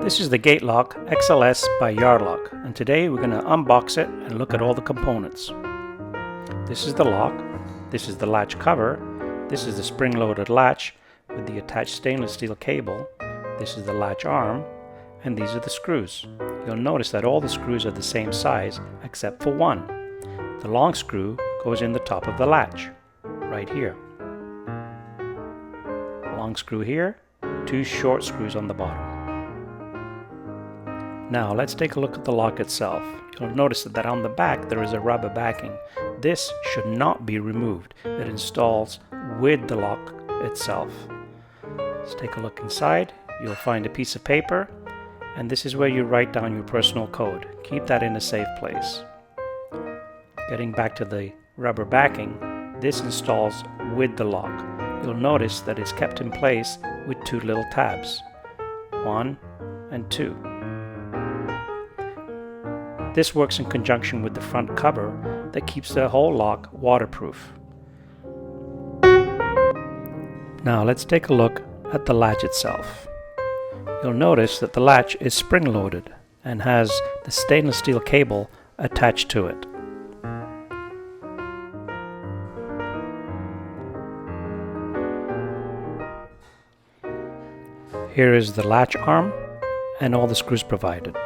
This is the Gatelock XLS by Yardlock, and today we're going to unbox it and look at all the components. This is the lock, this is the latch cover, this is the spring-loaded latch with the attached stainless steel cable, this is the latch arm, and these are the screws. You'll notice that all the screws are the same size except for one. The long screw goes in the top of the latch, right here. Long screw here, two short screws on the bottom. Now let's take a look at the lock itself. You'll notice that on the back there is a rubber backing. This should not be removed. It installs with the lock itself. Let's take a look inside. You'll find a piece of paper, and this is where you write down your personal code. Keep that in a safe place. Getting back to the rubber backing, this installs with the lock. You'll notice that it's kept in place with two little tabs, 1 and 2. This works in conjunction with the front cover that keeps the whole lock waterproof. Now let's take a look at the latch itself. You'll notice that the latch is spring-loaded and has the stainless steel cable attached to it. Here is the latch arm and all the screws provided.